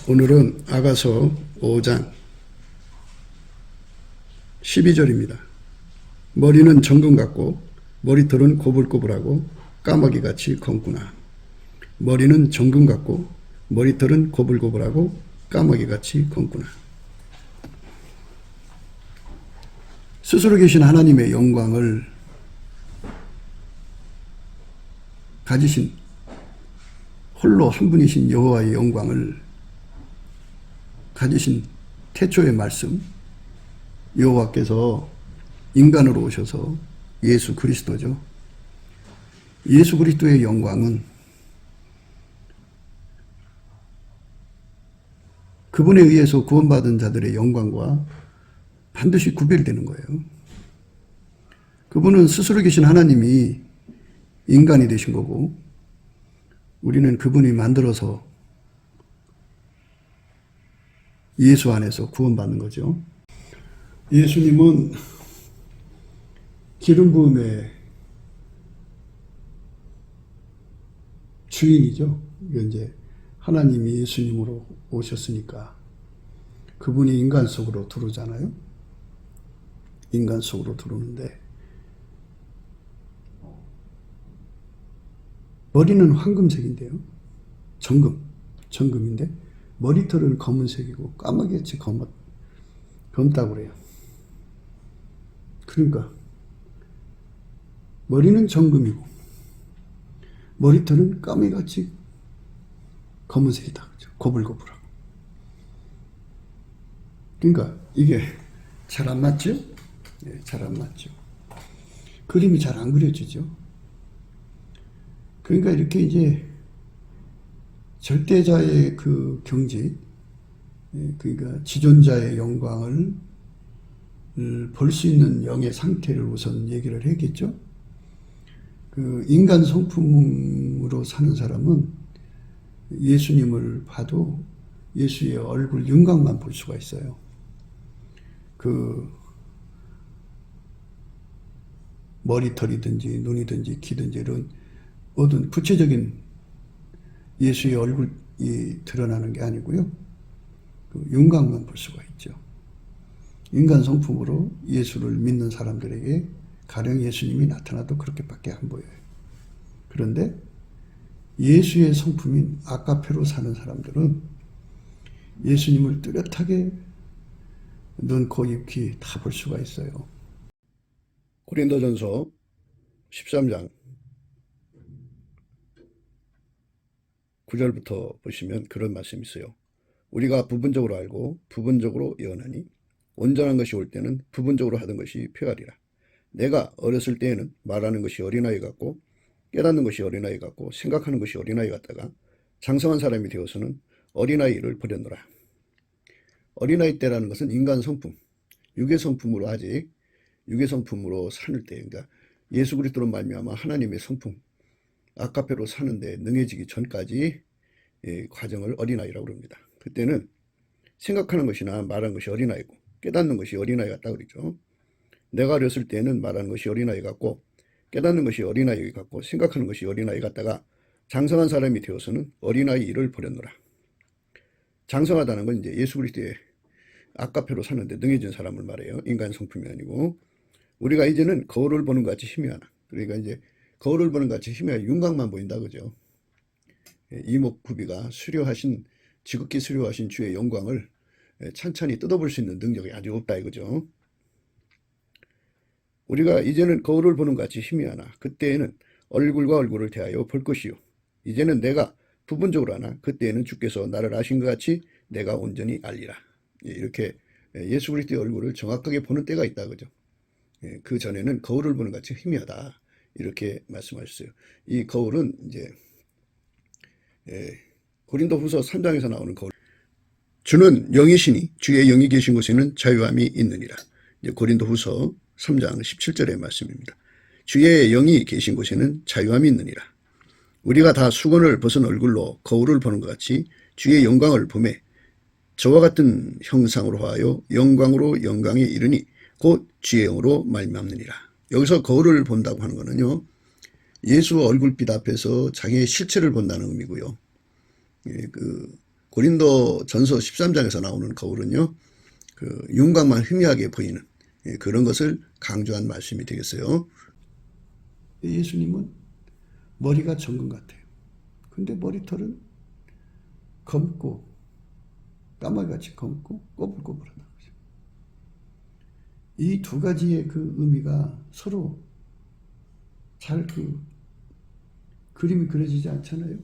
오늘은 아가서 5장 12절입니다. 머리는 정금 같고 머리털은 고불고불하고 까마귀같이 검구나. 머리는 정금 같고 머리털은 고불고불하고 까마귀같이 검구나. 스스로 계신 하나님의 영광을 가지신 홀로 한 분이신 여호와의 영광을 가지신 태초의 말씀, 여호와께서 인간으로 오셔서 예수 그리스도죠. 예수 그리스도의 영광은 그분에 의해서 구원받은 자들의 영광과 반드시 구별되는 거예요. 그분은 스스로 계신 하나님이 인간이 되신 거고, 우리는 그분이 만들어서 예수 안에서 구원받는 거죠. 예수님은 기름 부음의 주인이죠. 이제 하나님이 예수님으로 오셨으니까 그분이 인간 속으로 들어오잖아요. 인간 속으로 들어오는데 머리는 황금색인데요. 정금인데 머리털은 검은색이고 까마귀같이 검다고 그래요. 그러니까 머리는 정금이고 머리털은 까마귀같이 검은색이다. 고불고불하고. 그러니까 이게 잘 안 맞죠? 네, 잘 안 맞죠. 그림이 잘 안 그려지죠. 그러니까 이렇게 이제 절대자의 그 경지, 그러니까 지존자의 영광을 볼 수 있는 영의 상태를 우선 얘기를 했겠죠. 그 인간 성품으로 사는 사람은 예수님을 봐도 예수의 얼굴 윤곽만 볼 수가 있어요. 그 머리털이든지 눈이든지 귀든지 이런 모든 구체적인 예수의 얼굴이 드러나는 게 아니고요. 그 윤곽만 볼 수가 있죠. 인간 성품으로 예수를 믿는 사람들에게 가령 예수님이 나타나도 그렇게밖에 안 보여요. 그런데 예수의 성품인 아가페로 사는 사람들은 예수님을 뚜렷하게 눈, 코, 입, 귀 다 볼 수가 있어요. 고린도전서 13장 9절부터 보시면 그런 말씀이 있어요. 우리가 부분적으로 알고 부분적으로 예언하니 온전한 것이 올 때는 부분적으로 하던 것이 표하리라. 내가 어렸을 때에는 말하는 것이 어린아이 같고 깨닫는 것이 어린아이 같고 생각하는 것이 어린아이 같다가 장성한 사람이 되어서는 어린아이를 버렸노라. 어린아이 때라는 것은 인간 성품, 육의 성품으로 아직 육의 성품으로 사는 때, 그러니까 예수 그리스도로 말미암아 하나님의 성품, 아가페로 사는데 능해지기 전까지 과정을 어린아이라고 합니다. 그때는 생각하는 것이나 말하는 것이 어린아이고 깨닫는 것이 어린아이 같다 그러죠. 내가 어렸을 때는 말하는 것이 어린아이 같고 깨닫는 것이 어린아이 같고 생각하는 것이 어린아이 같다가 장성한 사람이 되어서는 어린아이를 버렸노라. 장성하다는 건 이제 예수 그리스도의 아가페로 사는데 능해진 사람을 말해요. 인간 성품이 아니고. 우리가 이제는 거울을 보는 것 같이 희미하나. 그러니까 이제 거울을 보는 것 같이 희미한 윤곽만 보인다 그죠. 이목구비가 수려하신, 지극히 수려하신 주의 영광을 찬찬히 뜯어볼 수 있는 능력이 아주 없다 이거죠. 우리가 이제는 거울을 보는 것 같이 희미하나 그때에는 얼굴과 얼굴을 대하여 볼 것이요. 이제는 내가 부분적으로 하나 그때에는 주께서 나를 아신 것 같이 내가 온전히 알리라. 이렇게 예수 그리스도의 얼굴을 정확하게 보는 때가 있다 그죠. 그 전에는 거울을 보는 것 같이 희미하다 이렇게 말씀하셨어요. 이 거울은 이제 고린도후서 3장에서 나오는 거울. 주는 영이시니 주의 영이 계신 곳에는 자유함이 있느니라. 이제 고린도후서 3장 17절의 말씀입니다. 주의 영이 계신 곳에는 자유함이 있느니라. 우리가 다 수건을 벗은 얼굴로 거울을 보는 것 같이 주의 영광을 보매 저와 같은 형상으로 하여 영광으로 영광에 이르니 곧 주의 영으로 말미암느니라. 여기서 거울을 본다고 하는 거는요, 예수 얼굴빛 앞에서 자기의 실체를 본다는 의미고요. 그 고린도 전서 13장에서 나오는 거울은요, 그 윤곽만 희미하게 보이는 그런 것을 강조한 말씀이 되겠어요. 예수님은 머리가 정금 같아요. 근데 머리털은 검고 까마귀같이 검고 꼬불꼬불하다. 이 두 가지의 그 의미가 서로 잘 그림이 그려지지 않잖아요.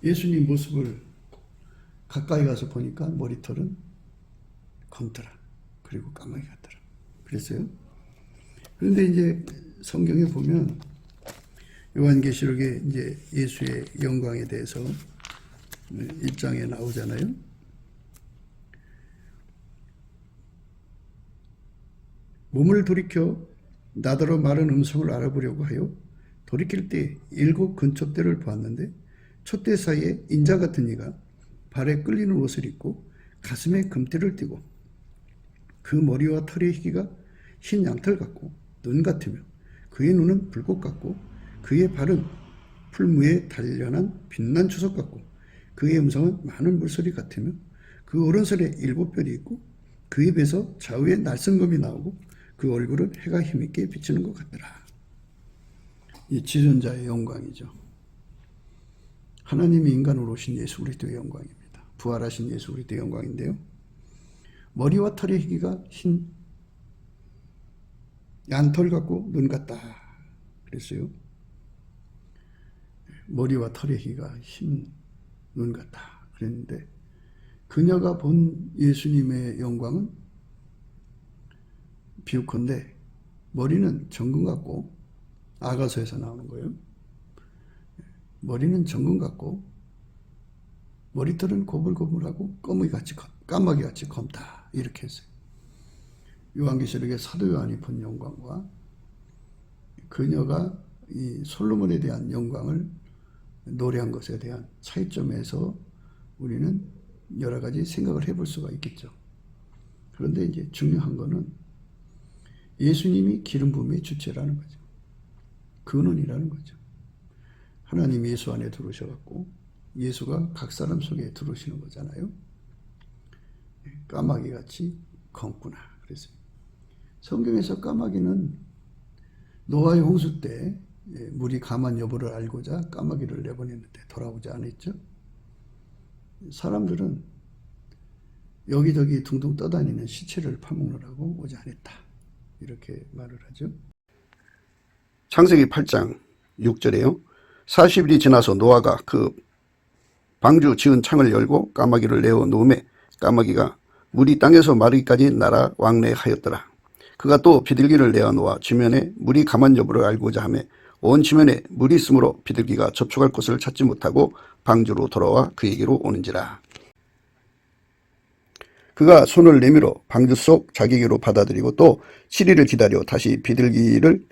예수님 모습을 가까이 가서 보니까 머리털은 검더라. 그리고 까마귀 같더라. 그랬어요. 그런데 이제 성경에 보면 요한계시록에 이제 예수의 영광에 대해서 1장에 나오잖아요. 몸을 돌이켜 나더러 마른 음성을 알아보려고 하여 돌이킬 때 7 근첩대를 보았는데 촛대 사이에 인자 같은 이가 발에 끌리는 옷을 입고 가슴에 금띠를 띠고 그 머리와 털의 희기가 흰 양털 같고 눈 같으며 그의 눈은 불꽃 같고 그의 발은 풀무에 단련한 빛난 주석 같고 그의 음성은 많은 물소리 같으며 그 오른손에 7뼈이 있고 그 입에서 좌우에 날성검이 나오고 그 얼굴은 해가 힘있게 비치는 것 같더라. 이 지존자의 영광이죠. 하나님이 인간으로 오신 예수 그리스도의 영광입니다. 부활하신 예수 그리스도의 영광인데요. 머리와 털의 희기가 흰 얀털 같고 눈 같다 그랬어요. 머리와 털의 희기가 흰 눈 같다 그랬는데 그녀가 본 예수님의 영광은 비유컨대 머리는 정금 같고, 아가서에서 나오는 거예요. 머리는 정금 같고 머리털은 고불고불하고 까마귀같이 검다 이렇게 했어요. 요한계시록의 사도 요한이 본 영광과 그녀가 이 솔로몬에 대한 영광을 노래한 것에 대한 차이점에서 우리는 여러 가지 생각을 해볼 수가 있겠죠. 그런데 이제 중요한 거는 예수님이 기름 부음의 주체라는 거죠. 근원이라는 거죠. 하나님이 예수 안에 들어오셔갖고 예수가 각 사람 속에 들어오시는 거잖아요. 까마귀같이 검구나 그래서 성경에서 까마귀는 노아의 홍수 때 물이 감한 여부를 알고자 까마귀를 내보냈는데 돌아오지 않았죠. 사람들은 여기저기 둥둥 떠다니는 시체를 파먹느라고 오지 않았다 이렇게 말을 하죠. 창세기 8장 6절에요. 40일이 지나서 노아가 그 방주 지은 창을 열고 까마귀를 내어 놓음에 까마귀가 물이 땅에서 마르기까지 날아 왕래하였더라. 그가 또 비둘기를 내어 놓아 지면에 물이 감한 여부를 알고자 하며 온 지면에 물이 있으므로 비둘기가 접촉할 곳을 찾지 못하고 방주로 돌아와 그에게로 오는지라. 그가 손을 내밀어 방주 속 자기에게로 받아들이고 또 7일을 기다려 다시 비둘기를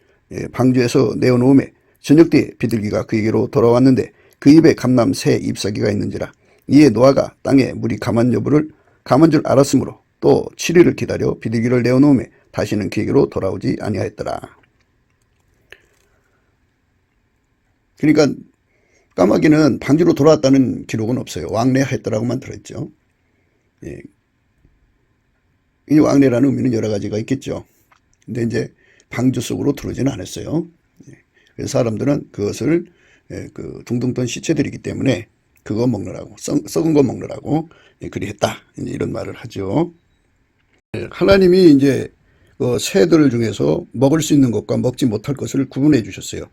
방주에서 내어놓음에 저녁 때 비둘기가 그에게로 돌아왔는데 그 입에 감람 새 잎사귀가 있는지라. 이에 노아가 땅에 물이 감한 줄 알았으므로 또 7일을 기다려 비둘기를 내어놓음에 다시는 그에게로 돌아오지 아니하였더라. 그러니까 까마귀는 방주로 돌아왔다는 기록은 없어요. 왕래하였더라고만 들어있죠. 예. 이 왕래라는 의미는 여러 가지가 있겠죠. 근데 이제 방주 속으로 들어오지는 않았어요. 예. 그래서 사람들은 그것을 그 둥둥 뜬 시체들이기 때문에 그거 먹느라고 썩은 거 먹느라고 그리 했다 이런 말을 하죠. 예. 하나님이 이제 그 새들 중에서 먹을 수 있는 것과 먹지 못할 것을 구분해 주셨어요.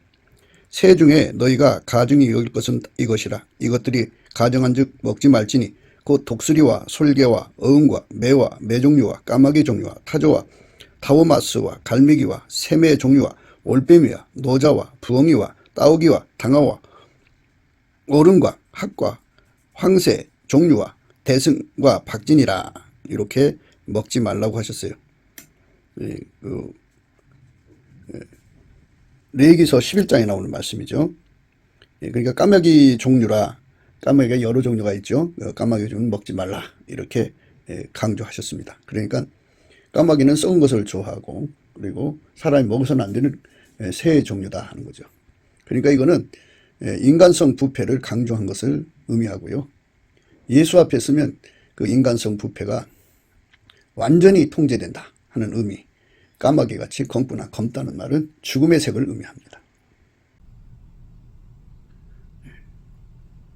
새 중에 너희가 가증히 여길 것은 이것이라. 이것들이 가증한즉 먹지 말지니 곧 독수리와 솔개와 어흥과 매와 매 종류와 까마귀 종류와 타조와 타오마스와 갈매기와 새매 종류와 올빼미와 노자와 부엉이와 따오기와 당아와 어른과 학과 황새 종류와 대승과 박진이라. 이렇게 먹지 말라고 하셨어요. 레위기서 11장에 나오는 말씀이죠. 그러니까 까마귀 종류라. 까마귀가 여러 종류가 있죠. 까마귀 종류는 먹지 말라 이렇게 강조하셨습니다. 그러니까 까마귀는 썩은 것을 좋아하고 그리고 사람이 먹어서는 안 되는 새의 종류다 하는 거죠. 그러니까 이거는 인간성 부패를 강조한 것을 의미하고요. 예수 앞에 서면 그 인간성 부패가 완전히 통제된다 하는 의미, 까마귀같이 검구나 검다는 말은 죽음의 색을 의미합니다.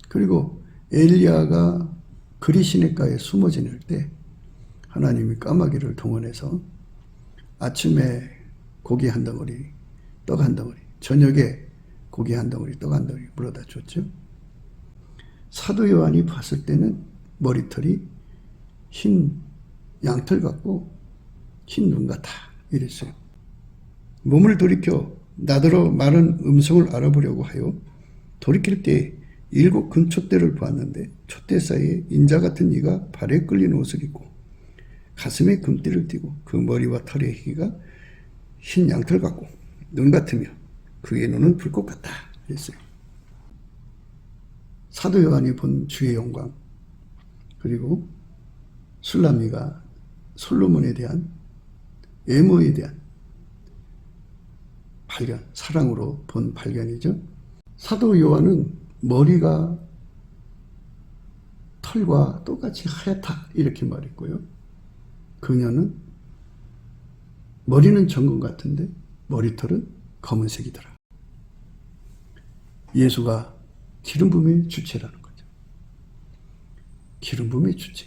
그리고 엘리야가 그리 시냇가에 숨어 지낼 때 하나님이 까마귀를 동원해서 아침에 고기 한 덩어리, 떡 한 덩어리, 저녁에 고기 한 덩어리, 떡 한 덩어리 물어다 줬죠. 사도 요한이 봤을 때는 머리털이 흰 양털 같고 흰 눈 같아 이랬어요. 몸을 돌이켜 나더러 마른 음성을 알아보려고 하여 돌이킬 때 7 금촛대를 보았는데 촛대 사이에 인자 같은 이가 발에 끌린 옷을 입고 가슴에 금띠를 띠고 그 머리와 털의 희가 흰 양털 같고 눈 같으며 그의 눈은 불꽃 같다 했어요. 사도 요한이 본 주의 영광, 그리고 술람미가 솔로몬에 대한 외모에 대한 발견, 사랑으로 본 발견이죠. 사도 요한은 머리가 털과 똑같이 하얗다 이렇게 말했고요. 그녀는 머리는 정금 같은데 머리털은 검은색이더라. 예수가 기름 부음의 주체라는 거죠. 기름 부음의 주체.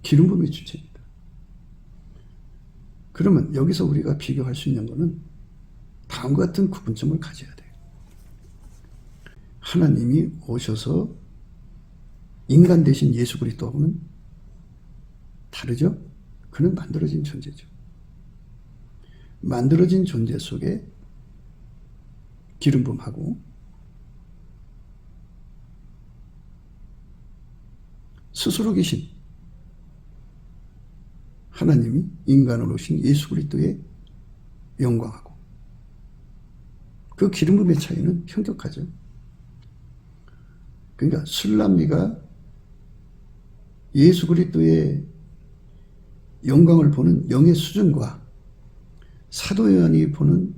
기름 부음의 주체입니다. 그러면 여기서 우리가 비교할 수 있는 것은 다음과 같은 구분점을 가져야 돼요. 하나님이 오셔서 인간 대신 예수 그리스도하고는 다르죠? 그는 만들어진 존재죠. 만들어진 존재 속에 기름 부음하고 스스로 계신 하나님이 인간으로 오신 예수 그리스도의 영광하고 그 기름 부음의 차이는 현격하죠. 그러니까 술람미가 예수 그리스도의 영광을 보는 영의 수준과 사도 요한이 보는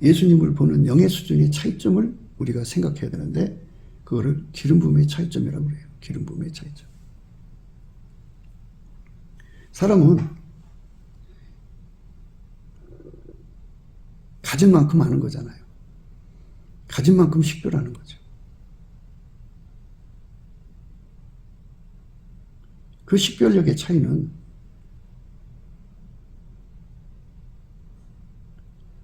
예수님을 보는 영의 수준의 차이점을 우리가 생각해야 되는데 그거를 기름 부음의 차이점이라고 그래요. 기름 부음의 차이점. 사람은 가진 만큼 아는 거잖아요. 가진 만큼 식별하는 거죠. 그 식별력의 차이는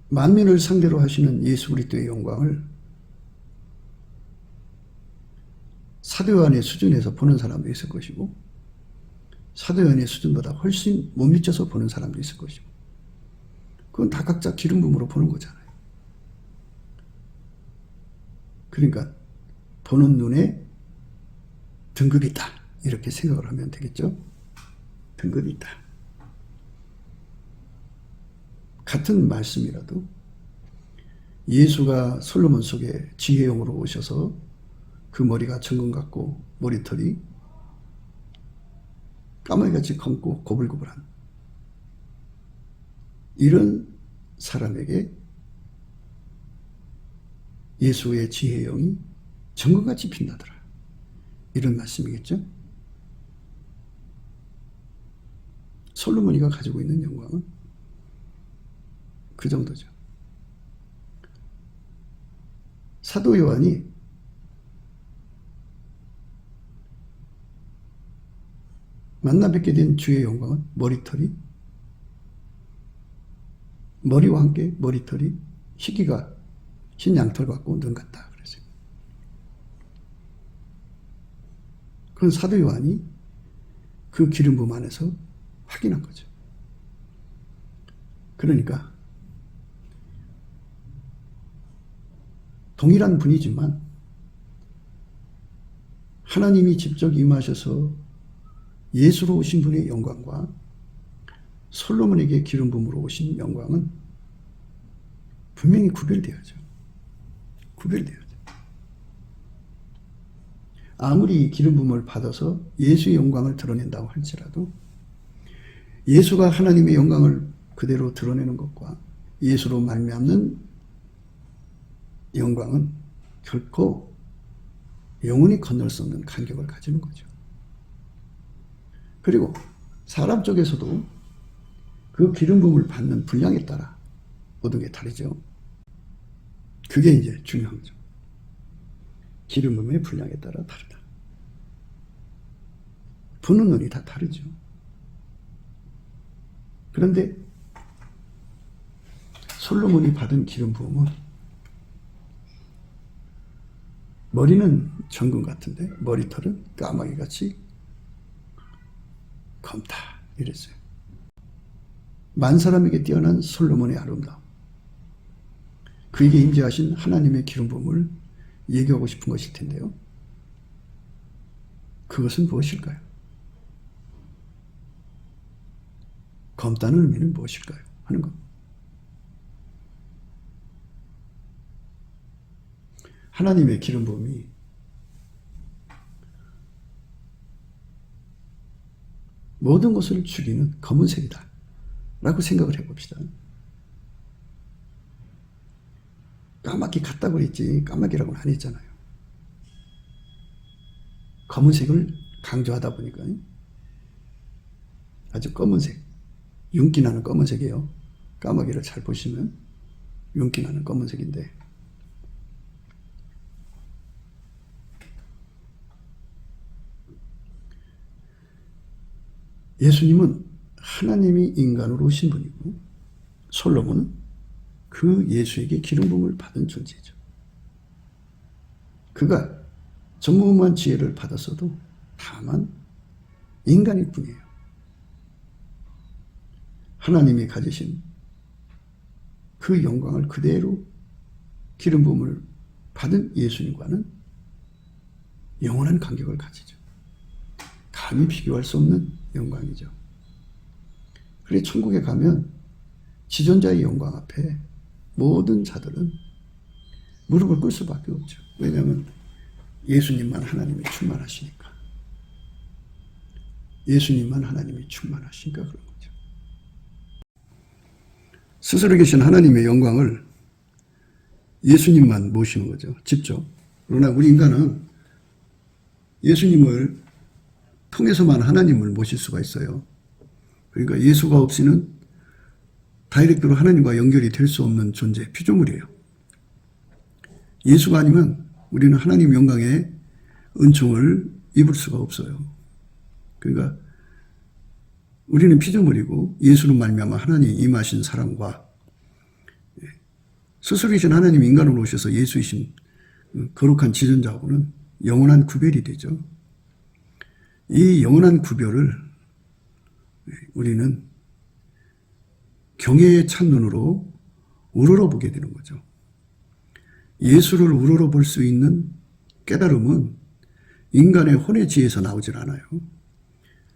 만민을 상대로 하시는 예수 그리스도의 영광을 사도 요한의 수준에서 보는 사람도 있을 것이고 사도 요한의 수준보다 훨씬 못 미쳐서 보는 사람도 있을 것이고 그건 다 각자 기름 부음으로 보는 거잖아요. 그러니까 보는 눈에 등급이 있다 이렇게 생각을 하면 되겠죠. 등급이 있다. 같은 말씀이라도 예수가 솔로몬 속에 지혜용으로 오셔서 그 머리가 정금 같고 머리털이 까마귀같이 검고 고불고불한 이런 사람에게 예수의 지혜용이 정금같이 빛나더라. 이런 말씀이겠죠. 솔로몬이가 가지고 있는 영광은 그 정도죠. 사도 요한이 만나 뵙게 된 주의 영광은 머리와 함께 머리털이 희기가 흰 양털 같고 눈 같다 그랬어요. 그건 사도 요한이 그 기름 부음 안에서 확인한 거죠. 그러니까 동일한 분이지만 하나님이 직접 임하셔서 예수로 오신 분의 영광과 솔로몬에게 기름 부음으로 오신 영광은 분명히 구별되어야죠. 구별되어야죠. 아무리 기름 부음을 받아서 예수의 영광을 드러낸다고 할지라도 예수가 하나님의 영광을 그대로 드러내는 것과 예수로 말미암는 영광은 결코 영원히 건널 수 없는 간격을 가지는 거죠. 그리고 사람 쪽에서도 그 기름 부음을 받는 분량에 따라 모든 게 다르죠. 그게 이제 중요한 거죠. 기름 부음의 분량에 따라 다르다. 보는 눈이 다 다르죠. 그런데 솔로몬이 받은 기름 부음은 머리는 정금 같은데 머리털은 까마귀같이 검다 이랬어요. 만 사람에게 뛰어난 솔로몬의 아름다움, 그에게 임재하신 하나님의 기름 부음을 얘기하고 싶은 것일 텐데요. 그것은 무엇일까요? 검다는 의미는 무엇일까요? 하는 것. 하나님의 기름 부음이 모든 것을 죽이는 검은색이다 라고 생각을 해봅시다. 까마귀 같다고 했지 까마귀라고는 안 했잖아요. 검은색을 강조하다 보니까 아주 검은색, 윤기나는 검은색이에요. 까마귀를 잘 보시면 윤기나는 검은색인데, 예수님은 하나님이 인간으로 오신 분이고 솔로몬은 그 예수에게 기름 부음을 받은 존재죠. 그가 전무후무한 지혜를 받았어도 다만 인간일 뿐이에요. 하나님이 가지신 그 영광을 그대로 기름 부음을 받은 예수님과는 영원한 간격을 가지죠. 감히 비교할 수 없는 영광이죠. 그래 천국에 가면 지존자의 영광 앞에 모든 자들은 무릎을 꿇을 수밖에 없죠. 왜냐하면 예수님만 하나님이 충만하시니까. 예수님만 하나님이 충만하시니까 그런 거죠. 스스로 계신 하나님의 영광을 예수님만 모시는 거죠. 직접. 그러나 우리 인간은 예수님을 통해서만 하나님을 모실 수가 있어요. 그러니까 예수가 없이는 다이렉트로 하나님과 연결이 될 수 없는 존재, 피조물이에요. 예수가 아니면 우리는 하나님 영광의 은총을 입을 수가 없어요. 그러니까 우리는 피조물이고 예수로 말미암아 하나님이 임하신 사랑과 스스로이신 하나님 인간으로 오셔서 예수이신 거룩한 지존자하고는 영원한 구별이 되죠. 이 영원한 구별을 우리는 경외의 찬눈으로 우러러보게 되는 거죠. 예수를 우러러볼 수 있는 깨달음은 인간의 혼의 지혜에서 나오질 않아요.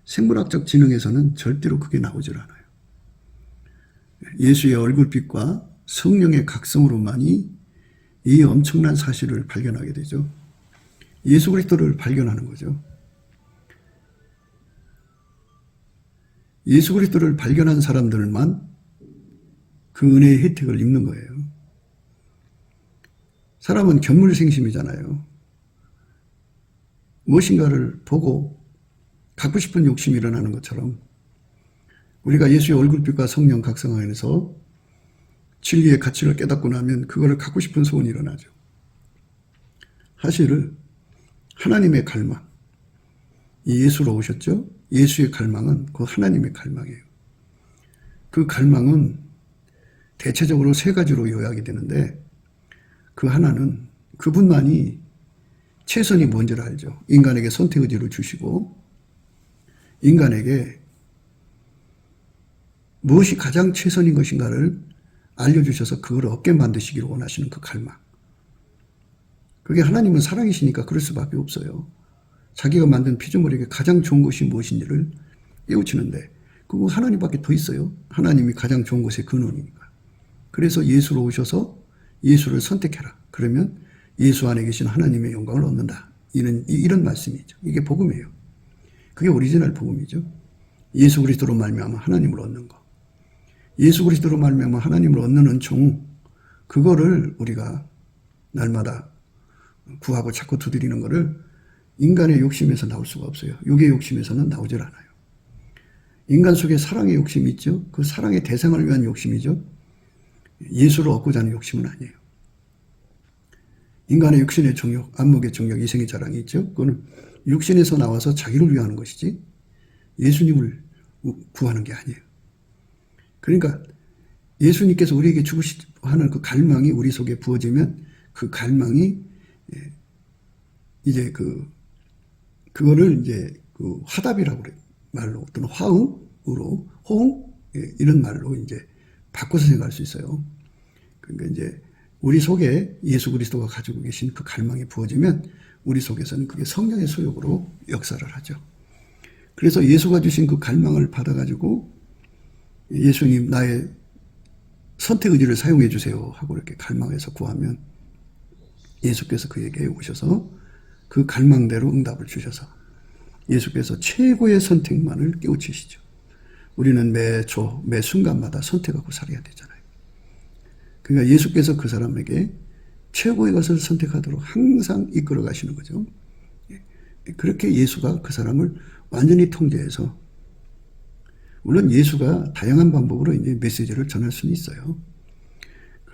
생물학적 지능에서는 절대로 그게 나오질 않아요. 예수의 얼굴빛과 성령의 각성으로만이 이 엄청난 사실을 발견하게 되죠. 예수 그리스도를 발견하는 거죠. 예수 그리스도를 발견한 사람들만 그 은혜의 혜택을 입는 거예요. 사람은 견물생심이잖아요. 무엇인가를 보고 갖고 싶은 욕심이 일어나는 것처럼 우리가 예수의 얼굴빛과 성령 각성 안에서 진리의 가치를 깨닫고 나면 그거를 갖고 싶은 소원이 일어나죠. 사실은 하나님의 갈망, 이 예수로 오셨죠? 예수의 갈망은 그 하나님의 갈망이에요. 그 갈망은 대체적으로 세 가지로 요약이 되는데, 그 하나는 그분만이 최선이 뭔지를 알죠. 인간에게 선택의지를 주시고 인간에게 무엇이 가장 최선인 것인가를 알려주셔서 그걸 얻게 만드시기를 원하시는 그 갈망. 그게 하나님은 사랑이시니까 그럴 수밖에 없어요. 자기가 만든 피조물에게 가장 좋은 것이 무엇인지를 깨우치는데 그거 하나님밖에 더 있어요. 하나님이 가장 좋은 것의 근원이니까. 그래서 예수로 오셔서 예수를 선택해라. 그러면 예수 안에 계신 하나님의 영광을 얻는다. 이런 말씀이죠. 이게 복음이에요. 그게 오리지널 복음이죠. 예수 그리스도로 말미암아 하나님을 얻는 거. 예수 그리스도로 말미암아 하나님을 얻는 은총, 그거를 우리가 날마다 구하고 찾고 두드리는 거를 인간의 욕심에서 나올 수가 없어요. 육의 욕심에서는 나오질 않아요. 인간 속에 사랑의 욕심이 있죠. 그 사랑의 대상을 위한 욕심이죠. 예수를 얻고자 하는 욕심은 아니에요. 인간의 육신의 정욕, 안목의 정욕, 이생의 자랑이 있죠. 그거는 육신에서 나와서 자기를 위하는 것이지 예수님을 구하는 게 아니에요. 그러니까 예수님께서 우리에게 주시고 하는 그 갈망이 우리 속에 부어지면 그 갈망이 이제 그거를 이제 그 화답이라고 그래요. 말로 또는 화음으로 호응 이런 말로 이제 바꿔서 생각할 수 있어요. 그러니까 이제 우리 속에 예수 그리스도가 가지고 계신 그 갈망이 부어지면 우리 속에서는 그게 성령의 소욕으로 역사를 하죠. 그래서 예수가 주신 그 갈망을 받아가지고 예수님 나의 선택 의지를 사용해 주세요 하고 이렇게 갈망해서 구하면 예수께서 그에게 오셔서 그 갈망대로 응답을 주셔서 예수께서 최고의 선택만을 깨우치시죠. 우리는 매 초, 매 순간마다 선택하고 살아야 되잖아요. 그러니까 예수께서 그 사람에게 최고의 것을 선택하도록 항상 이끌어 가시는 거죠. 그렇게 예수가 그 사람을 완전히 통제해서, 물론 예수가 다양한 방법으로 이제 메시지를 전할 수는 있어요.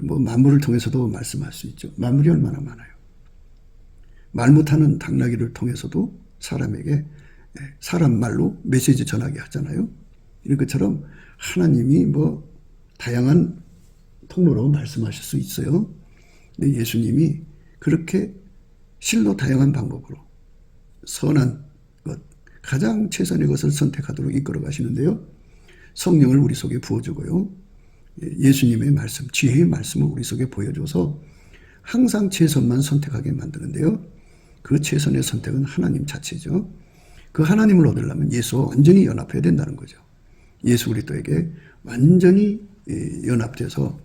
뭐 만물을 통해서도 말씀할 수 있죠. 만물이 얼마나 많아요. 말 못하는 당나귀를 통해서도 사람에게 사람 말로 메시지 전하게 하잖아요. 이런 것처럼 하나님이 뭐 다양한 통로로 말씀하실 수 있어요. 근데 예수님이 그렇게 실로 다양한 방법으로 선한 것, 가장 최선의 것을 선택하도록 이끌어 가시는데요. 성령을 우리 속에 부어주고요. 예수님의 말씀, 지혜의 말씀을 우리 속에 보여줘서 항상 최선만 선택하게 만드는데요. 그 최선의 선택은 하나님 자체죠. 그 하나님을 얻으려면 예수와 완전히 연합해야 된다는 거죠. 예수 그리스도에게 완전히 연합돼서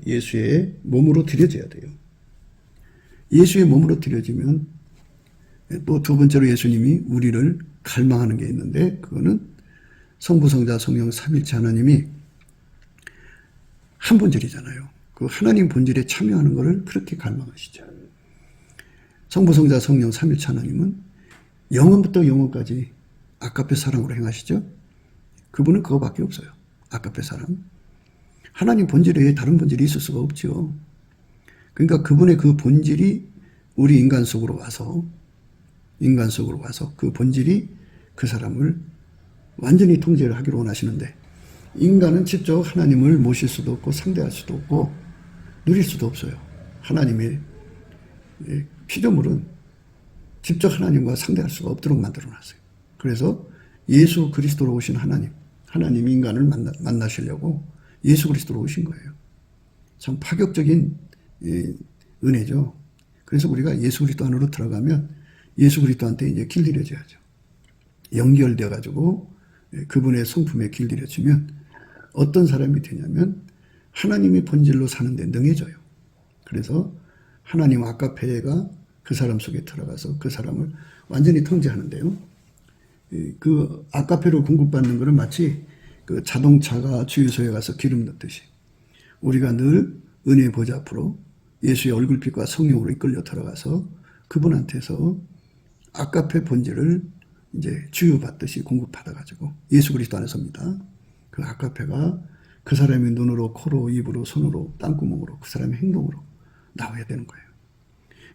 예수의 몸으로 드려져야 돼요. 예수의 몸으로 드려지면 또 두 번째로 예수님이 우리를 갈망하는 게 있는데, 그거는 성부, 성자, 성령 삼일체 하나님이 한 본질이잖아요. 그 하나님 본질에 참여하는 것을 그렇게 갈망하시죠. 성부, 성자, 성령 삼일체 하나님은 영원부터 영원까지 아까페 사랑으로 행하시죠. 그분은 그거밖에 없어요. 아까페 사랑. 하나님 본질 외에 다른 본질이 있을 수가 없죠. 그러니까 그분의 그 본질이 우리 인간 속으로 와서 그 본질이 그 사람을 완전히 통제를 하기로 원하시는데, 인간은 직접 하나님을 모실 수도 없고 상대할 수도 없고 누릴 수도 없어요. 하나님의 피조물은 직접 하나님과 상대할 수가 없도록 만들어놨어요. 그래서 예수 그리스도로 오신 하나님 인간을 만나시려고 예수 그리스도로 오신 거예요. 참 파격적인 은혜죠. 그래서 우리가 예수 그리스도 안으로 들어가면 예수 그리스도한테 이제 길들여져야죠. 연결되어 가지고 그분의 성품에 길들여지면 어떤 사람이 되냐면 하나님의 본질로 사는데 능해져요. 그래서 하나님 아까페가 그 사람 속에 들어가서 그 사람을 완전히 통제하는데요. 그 아까페로 공급받는 것은 마치 그 자동차가 주유소에 가서 기름 넣듯이 우리가 늘 은혜의 보좌 앞으로 예수의 얼굴빛과 성령으로 이끌려 들어가서 그분한테서 아까페 본질을 이제 주유받듯이 공급받아가지고 예수 그리스도 안에 섭니다. 그 아까페가 그 사람의 눈으로, 코로, 입으로, 손으로, 땀구멍으로, 그 사람의 행동으로 나와야 되는 거예요.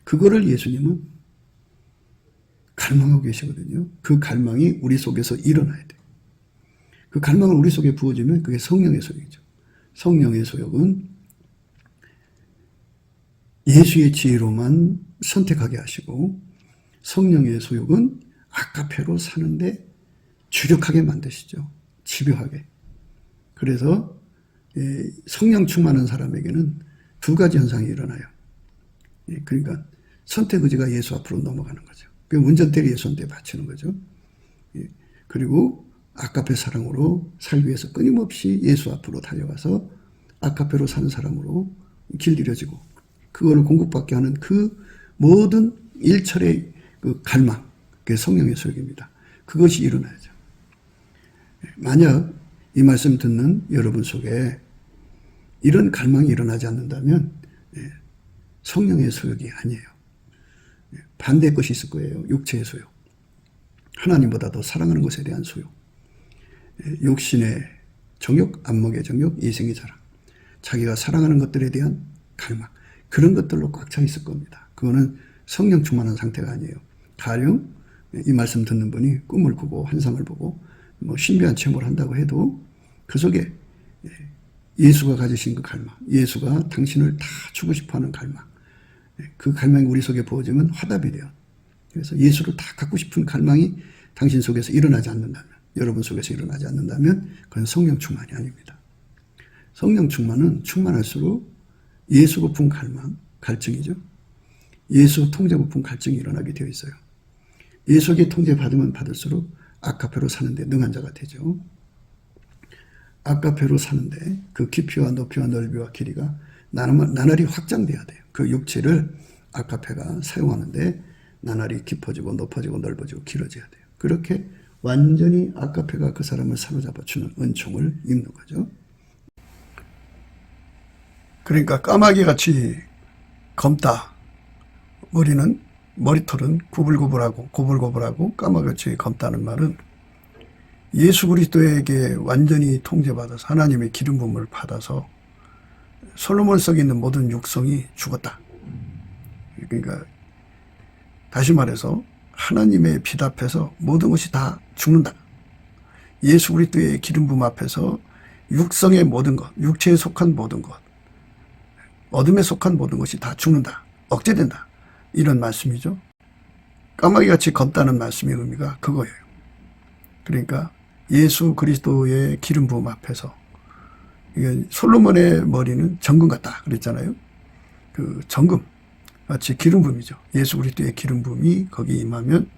그거를 예수님은 갈망하고 계시거든요. 그 갈망이 우리 속에서 일어나야 돼요. 그 갈망을 우리 속에 부어주면 그게 성령의 소욕이죠. 성령의 소욕은 예수의 지혜로만 선택하게 하시고, 성령의 소욕은 아까페로 사는데 주력하게 만드시죠. 집요하게. 그래서 성령 충만한 사람에게는 두 가지 현상이 일어나요. 그러니까 선택 의지가 예수 앞으로 넘어가는 거죠. 그 운전대를 예수한테 바치는 거죠. 그리고 아까페 사랑으로 살기 위해서 끊임없이 예수 앞으로 달려가서 아까페로 사는 사람으로 길들여지고, 그거를 공급받게 하는 그 모든 일철의 그 갈망, 그게 성령의 소욕입니다. 그것이 일어나야죠. 만약 이 말씀 듣는 여러분 속에 이런 갈망이 일어나지 않는다면 성령의 소욕이 아니에요. 반대의 것이 있을 거예요. 육체의 소욕. 하나님보다 더 사랑하는 것에 대한 소욕. 육신의 정욕, 안목의 정욕, 이생의 자랑. 자기가 사랑하는 것들에 대한 갈망. 그런 것들로 꽉 차 있을 겁니다. 그거는 성령 충만한 상태가 아니에요. 가령 이 말씀 듣는 분이 꿈을 꾸고 환상을 보고 뭐 신비한 체험을 한다고 해도 그 속에 예수가 가지신 그 갈망, 예수가 당신을 다 주고 싶어하는 갈망, 그 갈망이 우리 속에 부어지면 화답이 돼요. 그래서 예수를 다 갖고 싶은 갈망이 당신 속에서 일어나지 않는다면, 여러분 속에서 일어나지 않는다면 그건 성령 충만이 아닙니다. 성령 충만은 충만할수록 예수 고픈 갈망, 갈증이죠. 예수 통제 고픈 갈증이 일어나게 되어 있어요. 예수에게 통제받으면 받을수록 아카페로 사는데 능한 자가 되죠. 아카페로 사는데 그 깊이와 높이와 넓이와 길이가 나날이 확장돼야 돼요. 그 육체를 아카페가 사용하는데 나날이 깊어지고 높아지고 넓어지고 길어져야 돼요. 그렇게 완전히 아카페가 그 사람을 사로잡아주는 은총을 입는 거죠. 그러니까 까마귀같이 검다. 머리털은 구불구불하고 고불고불하고 까마귀같이 검다는 말은 예수 그리스도에게 완전히 통제받아서 하나님의 기름 부음을 받아서 솔로몬석에 있는 모든 육성이 죽었다. 그러니까 다시 말해서 하나님의 빛 앞에서 모든 것이 다 죽는다. 예수 그리스도의 기름 부음 앞에서 육성의 모든 것, 육체에 속한 모든 것, 어둠에 속한 모든 것이 다 죽는다. 억제된다. 이런 말씀이죠. 까마귀같이 검다는 말씀의 의미가 그거예요. 그러니까 예수 그리스도의 기름 부음 앞에서 이게 솔로몬의 머리는 정금 같다 그랬잖아요. 그 정금 마치 기름 부음이죠. 예수 그리스도의 기름 부음이 거기 임하면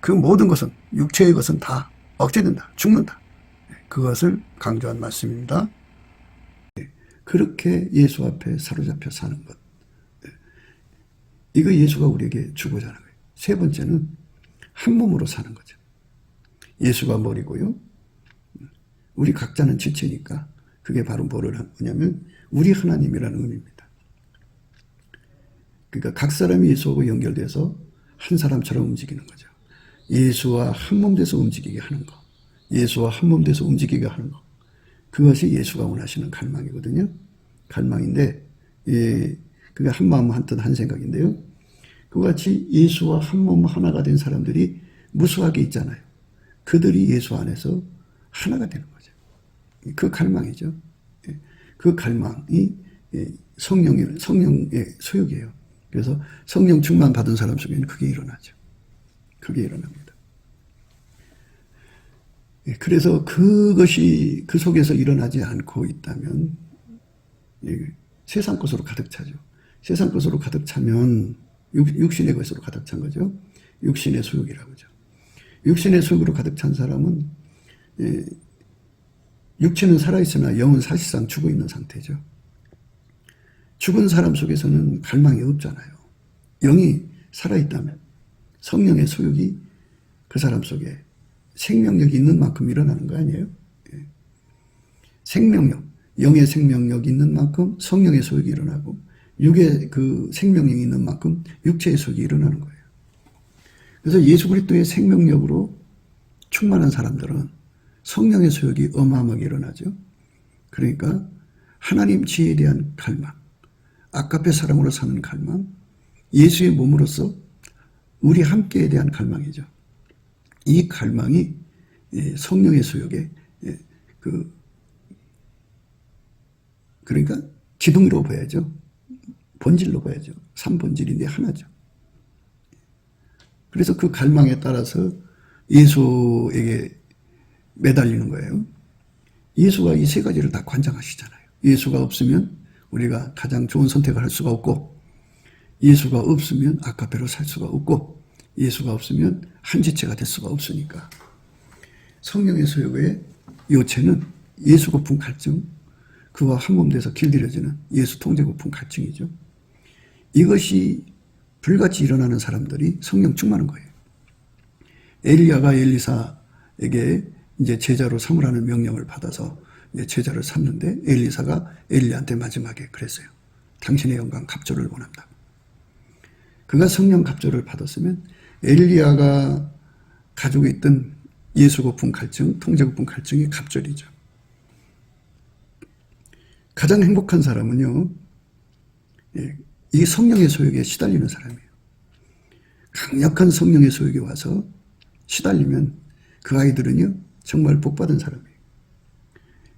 그 모든 것은 육체의 것은 다 억제된다. 죽는다. 그것을 강조한 말씀입니다. 그렇게 예수 앞에 사로잡혀 사는 것. 이거 예수가 우리에게 주고자 하는 거예요. 세 번째는 한 몸으로 사는 거죠. 예수가 머리고요. 우리 각자는 지체니까 그게 바로 뭐냐면 우리 하나님이라는 의미입니다. 그러니까 각 사람이 예수하고 연결돼서 한 사람처럼 움직이는 거죠. 예수와 한 몸 돼서 움직이게 하는 거. 예수와 한 몸 돼서 움직이게 하는 거. 그것이 예수가 원하시는 갈망이거든요. 갈망인데 그게 한 마음 한 뜻 한 생각인데요. 그같이 예수와 한 몸 하나가 된 사람들이 무수하게 있잖아요. 그들이 예수 안에서 하나가 되는 거죠. 그 갈망이죠. 그 갈망이 성령의 소욕이에요. 그래서 성령 충만 받은 사람 속에는 그게 일어나죠. 그게 일어납니다. 그래서 그것이 그 속에서 일어나지 않고 있다면 세상 것으로 가득 차죠. 세상 것으로 가득 차면 육신의 것으로 가득 찬 거죠. 육신의 소욕이라고 하죠. 육신의 소욕으로 가득 찬 사람은 육체는 살아있으나 영은 사실상 죽어있는 상태죠. 죽은 사람 속에서는 갈망이 없잖아요. 영이 살아있다면 성령의 소욕이 그 사람 속에 생명력이 있는 만큼 일어나는 거 아니에요? 생명력, 영의 생명력이 있는 만큼 성령의 소욕이 일어나고 육의 그 생명력이 있는 만큼 육체의 소욕이 일어나는 거예요. 그래서 예수 그리스도의 생명력으로 충만한 사람들은 성령의 소욕이 어마어마하게 일어나죠. 그러니까 하나님 지혜에 대한 갈망, 아카페 사랑으로 사는 갈망, 예수의 몸으로서 우리 함께에 대한 갈망이죠. 이 갈망이 성령의 소욕의 그러니까 기둥으로 봐야죠. 본질로 봐야죠. 3본질인데 하나죠. 그래서 그 갈망에 따라서 예수에게 매달리는 거예요. 예수가 이 세 가지를 다 관장하시잖아요. 예수가 없으면 우리가 가장 좋은 선택을 할 수가 없고, 예수가 없으면 아카페로 살 수가 없고, 예수가 없으면 한 지체가 될 수가 없으니까. 성령의 소욕의 요체는 예수 고픈 갈증, 그와 한 몸 돼서 길들여지는 예수 통제 고픈 갈증이죠. 이것이 불같이 일어나는 사람들이 성령 충만한 거예요. 엘리야가 엘리사에게 이제 제자로 삼으라는 명령을 받아서 이제 제자를 삼는데 엘리사가 엘리야한테 마지막에 그랬어요. 당신의 영광 갑절을 원한다. 그가 성령 갑절을 받았으면 엘리야가 가지고 있던 예수 거품 갈증, 통제 거품 갈증이 갑절이죠. 가장 행복한 사람은요, 이 성령의 소욕에 시달리는 사람이에요. 강력한 성령의 소욕에 와서 시달리면 그 아이들은요, 정말 복받은 사람이에요.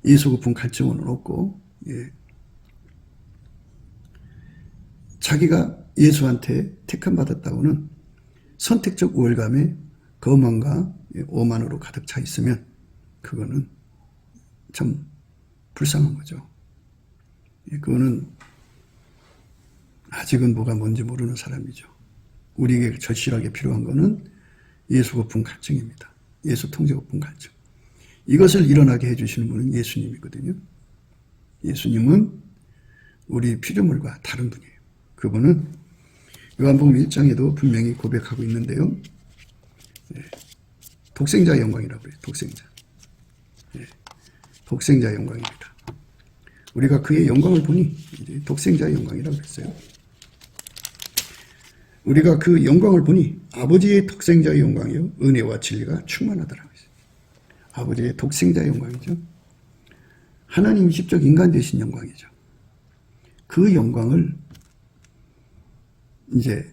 예수 거품 갈증은 없고, 자기가 예수한테 택함받았다고는 선택적 우월감에 거만과 오만으로 가득 차 있으면 그거는 참 불쌍한 거죠. 그거는 아직은 뭐가 뭔지 모르는 사람이죠. 우리에게 절실하게 필요한 거는 예수 거품 갈증입니다. 예수 통제 거품 갈증. 이것을 일어나게 해주시는 분은 예수님이거든요. 예수님은 우리 피조물과 다른 분이에요. 그분은 요한복음 1장에도 분명히 고백하고 있는데요. 독생자의 영광이라고 해요. 독생자. 독생자의 영광입니다. 우리가 그의 영광을 보니 이제 독생자의 영광이라고 했어요. 우리가 그 영광을 보니 아버지의 독생자의 영광이요 은혜와 진리가 충만하더라고요. 아버지의 독생자의 영광이죠. 하나님 직접 인간 되신 영광이죠. 그 영광을 이제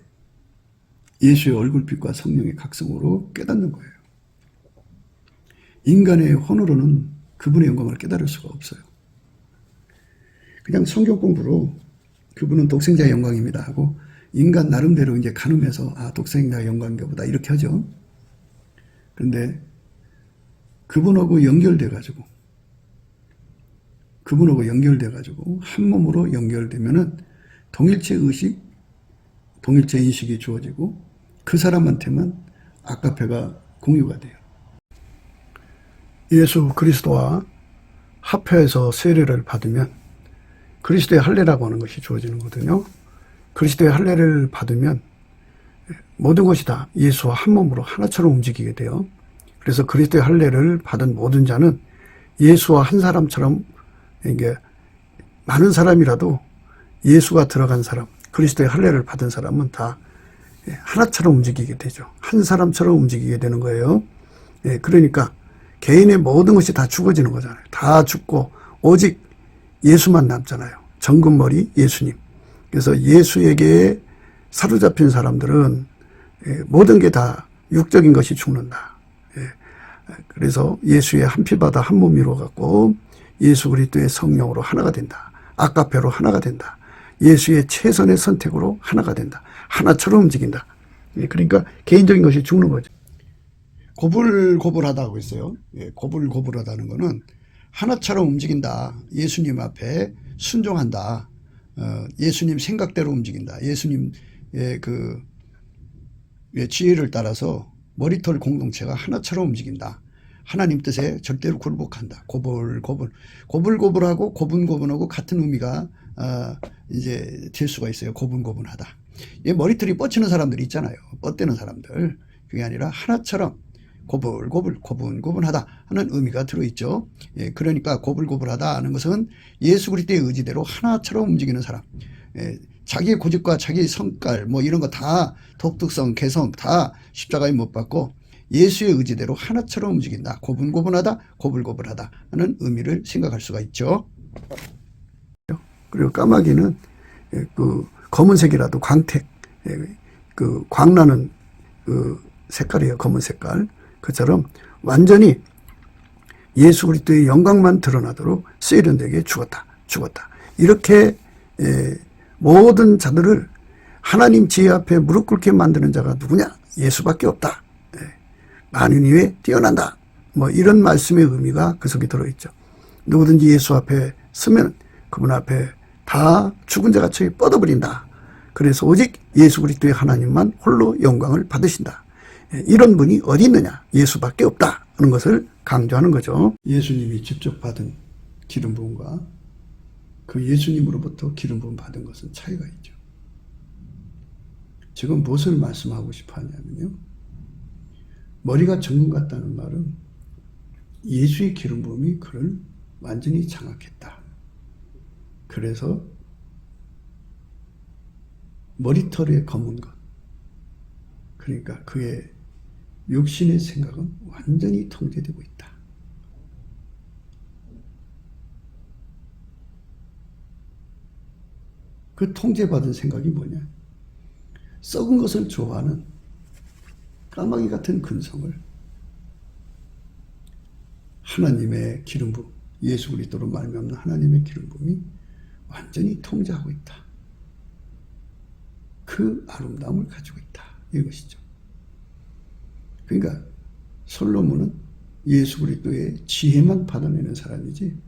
예수의 얼굴빛과 성령의 각성으로 깨닫는 거예요. 인간의 혼으로는 그분의 영광을 깨달을 수가 없어요. 그냥 성경 공부로 그분은 독생자의 영광입니다 하고 인간 나름대로 이제 가늠해서 독생자의 영광인가 보다 이렇게 하죠. 그런데 그분하고 연결돼 가지고 한 몸으로 연결되면은 동일체 의식, 동일체 인식이 주어지고 그 사람한테만 아가페가 공유가 돼요. 예수 그리스도와 합해서 세례를 받으면 그리스도의 할례라고 하는 것이 주어지는 거거든요. 그리스도의 할례를 받으면 모든 것이 다 예수와 한 몸으로 하나처럼 움직이게 돼요. 그래서 그리스도의 할례를 받은 모든 자는 예수와 한 사람처럼 이게 많은 사람이라도 예수가 들어간 사람, 그리스도의 할례를 받은 사람은 다 하나처럼 움직이게 되죠. 한 사람처럼 움직이게 되는 거예요. 그러니까 개인의 모든 것이 다 죽어지는 거잖아요. 다 죽고 오직 예수만 남잖아요. 정금머리 예수님. 그래서 예수에게 사로잡힌 사람들은 모든 게 다 육적인 것이 죽는다. 그래서 예수의 한 피바다 한 몸 이루어갖고 예수 그리스도의 성령으로 하나가 된다. 아가페로 하나가 된다. 예수의 최선의 선택으로 하나가 된다. 하나처럼 움직인다. 그러니까 개인적인 것이 죽는 거죠. 고불고불하다고 했어요. 고불고불하다는 거는 하나처럼 움직인다. 예수님 앞에 순종한다. 예수님 생각대로 움직인다. 예수님의 그 지혜를 따라서 머리털 공동체가 하나처럼 움직인다. 하나님 뜻에 절대로 굴복한다. 고불고불하고 고분고분하고 같은 의미가 이제 될 수가 있어요. 고분고분하다. 머리털이 뻗치는 사람들이 있잖아요. 뻗대는 사람들. 그게 아니라 하나처럼 고분고분하다 하는 의미가 들어있죠. 그러니까 고불고불하다 하는 것은 예수 그리스도의 의지대로 하나처럼 움직이는 사람. 자기의 고집과 자기의 성깔 뭐 이런 거 다 독특성, 개성 다 십자가에 못 박고 예수의 의지대로 하나처럼 움직인다. 고분고분하다, 고불고불하다 하는 의미를 생각할 수가 있죠. 그리고 까마귀는 그 검은색이라도 광택, 그 광나는 그 색깔이에요. 검은 색깔. 그처럼 완전히 예수 그리스도의 영광만 드러나도록 세련되게 죽었다. 이렇게 모든 자들을 하나님 지혜 앞에 무릎 꿇게 만드는 자가 누구냐? 예수밖에 없다. 만인 위에 뛰어난다. 뭐 이런 말씀의 의미가 그 속에 들어있죠. 누구든지 예수 앞에 서면 그분 앞에 다 죽은 자같이 뻗어버린다. 그래서 오직 예수 그리스도의 하나님만 홀로 영광을 받으신다. 이런 분이 어디 있느냐? 예수밖에 없다 하는 것을 강조하는 거죠. 예수님이 직접 받은 기름 부음과 그 예수님으로부터 기름 부음 받은 것은 차이가 있죠. 지금 무엇을 말씀하고 싶어 하냐면요. 머리가 정금 같다는 말은 예수의 기름 부음이 그를 완전히 장악했다. 그래서 머리털의 검은 것, 그러니까 그의 육신의 생각은 완전히 통제되고 있다. 그 통제받은 생각이 뭐냐? 썩은 것을 좋아하는 까마귀 같은 근성을 하나님의 기름 부음, 예수 그리스도로 말미암는 하나님의 기름 부음이 완전히 통제하고 있다. 그 아름다움을 가지고 있다. 이것이죠. 그러니까 솔로몬은 예수 그리스도의 지혜만 받아내는 사람이지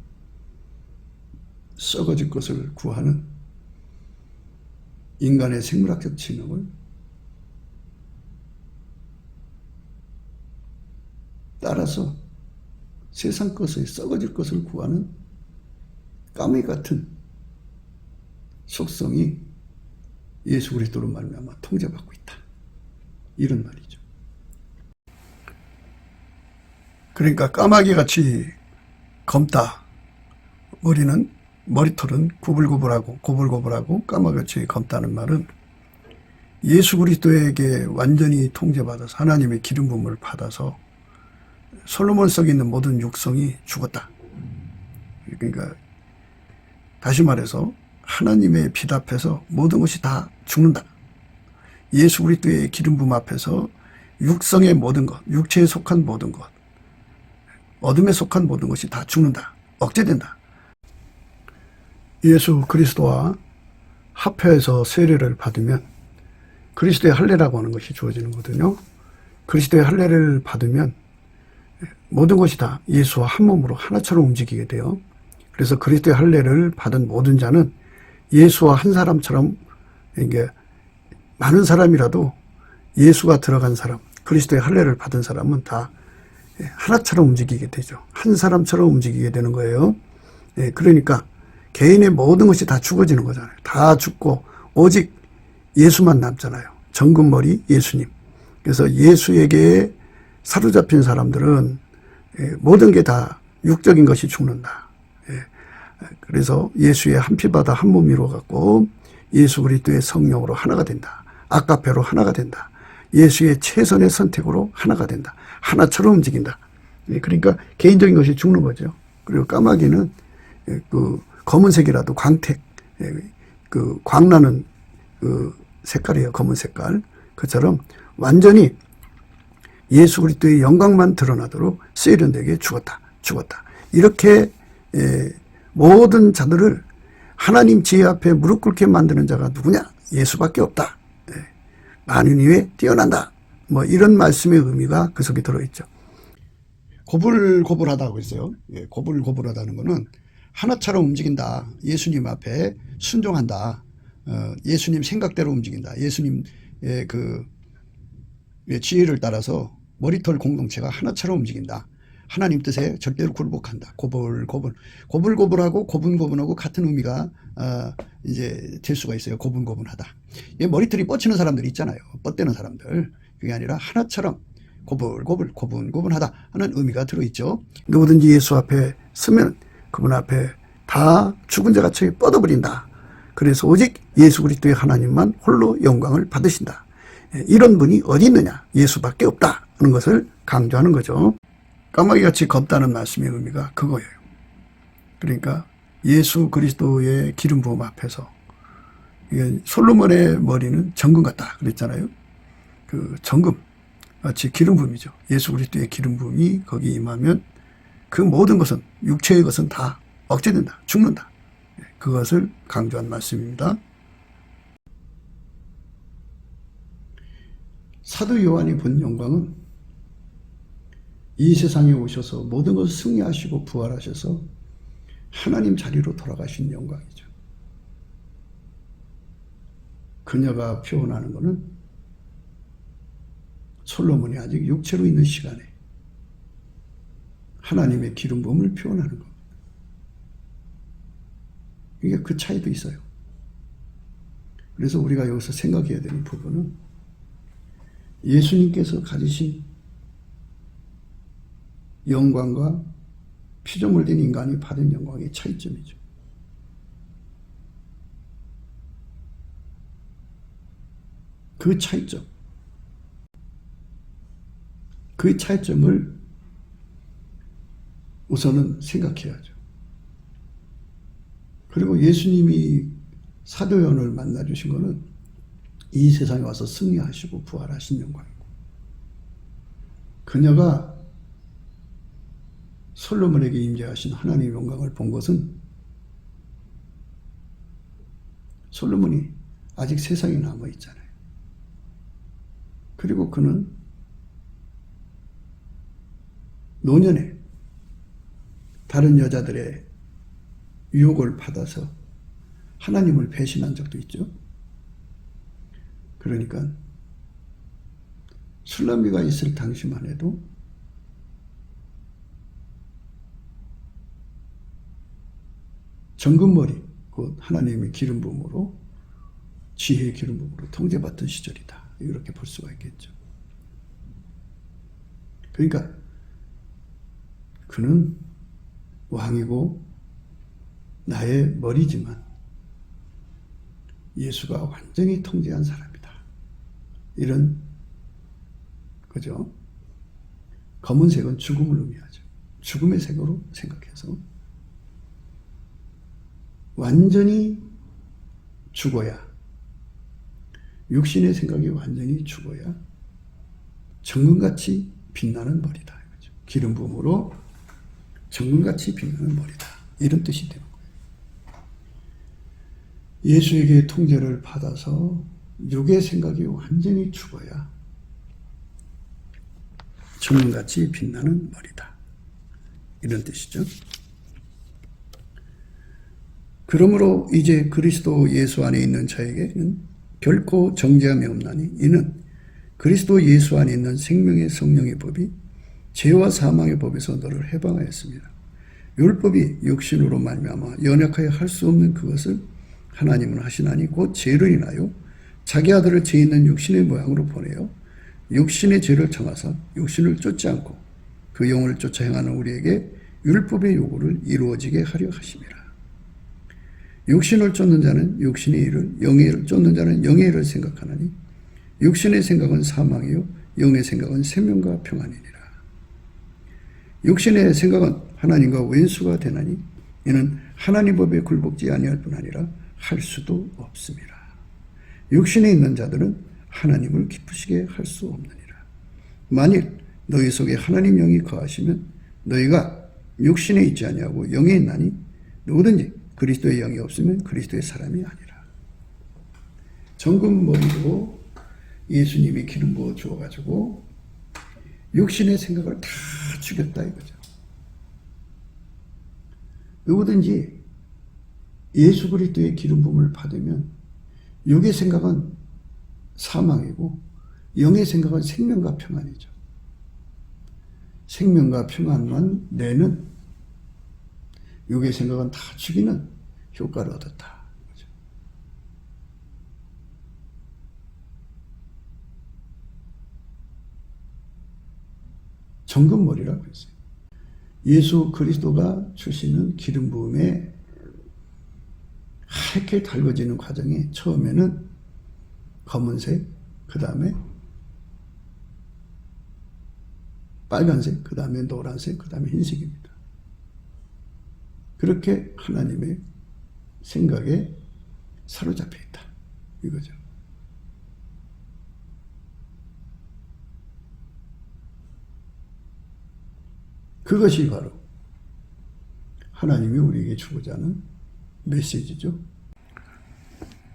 썩어질 것을 구하는 인간의 생물학적 지능을 따라서 세상 것에 썩어질 것을 구하는 까마귀 같은 속성이 예수 그리스도로 말미암아 통제받고 있다. 이런 말이죠. 그러니까 까마귀같이 검다. 머리털은 고불고불하고 까마귀같이 검다는 말은 예수 그리스도에게 완전히 통제받아서 하나님의 기름 부음을 받아서 솔로몬 속에 있는 모든 육성이 죽었다. 그러니까 다시 말해서 하나님의 빛 앞에서 모든 것이 다 죽는다. 예수 그리스도의 기름 부음 앞에서 육성의 모든 것, 육체에 속한 모든 것, 어둠에 속한 모든 것이 다 죽는다. 억제된다. 예수 그리스도와 합해서 세례를 받으면 그리스도의 할례라고 하는 것이 주어지는 거거든요. 그리스도의 할례를 받으면 모든 것이 다 예수와 한 몸으로 하나처럼 움직이게 돼요. 그래서 그리스도의 할례를 받은 모든 자는 예수와 한 사람처럼, 이게 많은 사람이라도 예수가 들어간 사람, 그리스도의 할례를 받은 사람은 다 하나처럼 움직이게 되죠. 한 사람처럼 움직이게 되는 거예요. 그러니까 개인의 모든 것이 다 죽어지는 거잖아요. 다 죽고 오직 예수만 남잖아요. 정금머리 예수님. 그래서 예수에게 사로잡힌 사람들은 모든 게 다 육적인 것이 죽는다. 그래서 예수의 한 피바다 한 몸 이루어갖고 예수 그리스도의 성령으로 하나가 된다. 아까페로 하나가 된다. 예수의 최선의 선택으로 하나가 된다. 하나처럼 움직인다. 그러니까 개인적인 것이 죽는 거죠. 그리고 까마귀는 그 검은색이라도 광택, 그 광나는 그 색깔이에요. 검은 색깔. 그처럼 완전히 예수 그리스도의 영광만 드러나도록 세련되게 죽었다. 이렇게 모든 자들을 하나님 지혜 앞에 무릎 꿇게 만드는 자가 누구냐? 예수밖에 없다. 만인 위에 뛰어난다. 뭐 이런 말씀의 의미가 그 속에 들어있죠. 고불고불하다고 했어요. 고불고불하다는 거는 하나처럼 움직인다. 예수님 앞에 순종한다. 예수님 생각대로 움직인다. 예수님의 그 지혜를 따라서 머리털 공동체가 하나처럼 움직인다. 하나님 뜻에 절대로 굴복한다. 고불고불하고 고분고분하고 같은 의미가 이제 될 수가 있어요. 고분고분하다. 머리털이 뻗치는 사람들이 있잖아요. 뻗대는 사람들. 그게 아니라 하나처럼 고분고분하다 하는 의미가 들어있죠. 누구든지 예수 앞에 서면 그분 앞에 다 죽은 자같이 뻗어버린다. 그래서 오직 예수 그리스도의 하나님만 홀로 영광을 받으신다. 이런 분이 어디 있느냐? 예수밖에 없다 하는 것을 강조하는 거죠. 까마귀같이 검다는 말씀의 의미가 그거예요. 그러니까 예수 그리스도의 기름 부음 앞에서 솔로몬의 머리는 정금 같다 그랬잖아요. 그 정금 마치 기름 부음이죠. 예수 그리스도의 기름 부음이 거기 임하면 그 모든 것은 육체의 것은 다 억제된다. 죽는다. 그것을 강조한 말씀입니다. 사도 요한이 본 영광은 이 세상에 오셔서 모든 것을 승리하시고 부활하셔서 하나님 자리로 돌아가신 영광이죠. 그녀가 표현하는 것은 솔로몬이 아직 육체로 있는 시간에 하나님의 기름 부음을 표현하는 겁니다. 이게 그 차이도 있어요. 그래서 우리가 여기서 생각해야 되는 부분은 예수님께서 가지신 영광과 피조물 된 인간이 받은 영광의 차이점이죠. 그 차이점. 그 차이점을 우선은 생각해야죠. 그리고 예수님이 사도 요한을 만나주신 것은 이 세상에 와서 승리하시고 부활하신 영광이고, 그녀가 솔로몬에게 임재하신 하나님의 영광을 본 것은 솔로몬이 아직 세상에 남아 있잖아요. 그리고 그는 노년에 다른 여자들의 유혹을 받아서 하나님을 배신한 적도 있죠. 그러니까 술람미가 있을 당시만 해도 정금머리, 곧 하나님의 기름 부음으로, 지혜의 기름 부음으로 통제받던 시절이다. 이렇게 볼 수가 있겠죠. 그러니까 그는 왕이고 나의 머리지만 예수가 완전히 통제한 사람이다. 이런 거죠. 검은색은 죽음을 의미하죠. 죽음의 색으로 생각해서 완전히 죽어야, 육신의 생각이 완전히 죽어야 정금같이 빛나는 머리다. 이거죠. 기름 부음으로 정금같이 빛나는 머리다. 이런 뜻이 되는 거예요. 예수에게 통제를 받아서 육의 생각이 완전히 죽어야 정금같이 빛나는 머리다. 이런 뜻이죠. 그러므로 이제 그리스도 예수 안에 있는 자에게는 결코 정죄함이 없나니, 이는 그리스도 예수 안에 있는 생명의 성령의 법이 죄와 사망의 법에서 너를 해방하였습니다. 율법이 육신으로 말미암아 연약하여 할 수 없는 그것을 하나님은 하시나니 곧 죄를 인하여 자기 아들을 죄 있는 육신의 모양으로 보내어 육신의 죄를 정하사 육신을 쫓지 않고 그 영을 쫓아 행하는 우리에게 율법의 요구를 이루어지게 하려 하심이라. 육신을 쫓는 자는 육신의 일을, 영의 일을 쫓는 자는 영의 일을 생각하나니 육신의 생각은 사망이요 영의 생각은 생명과 평안이니라. 육신의 생각은 하나님과 원수가 되나니 이는 하나님 법에 굴복지 아니할 뿐 아니라 할 수도 없습니다. 육신에 있는 자들은 하나님을 기쁘시게 할 수 없느니라. 만일 너희 속에 하나님 영이 거하시면 너희가 육신에 있지 아니하고 영에 있나니 누구든지 그리스도의 영이 없으면 그리스도의 사람이 아니라. 정금 머리로 예수님이 기름 부어 주어가지고 육신의 생각을 다 죽였다 이거죠. 누구든지 예수 그리스도의 기름 부음을 받으면 육의 생각은 사망이고 영의 생각은 생명과 평안이죠. 생명과 평안만 내는 육의 생각은 다 죽이는 효과를 얻었다. 정금머리라고 했어요. 예수 그리스도가 주시는 기름 부음에 하얗게 달궈지는 과정이 처음에는 검은색, 그 다음에 빨간색, 그 다음에 노란색, 그 다음에 흰색입니다. 그렇게 하나님의 생각에 사로잡혀 있다. 이거죠. 그것이 바로 하나님이 우리에게 주고자 하는 메시지죠.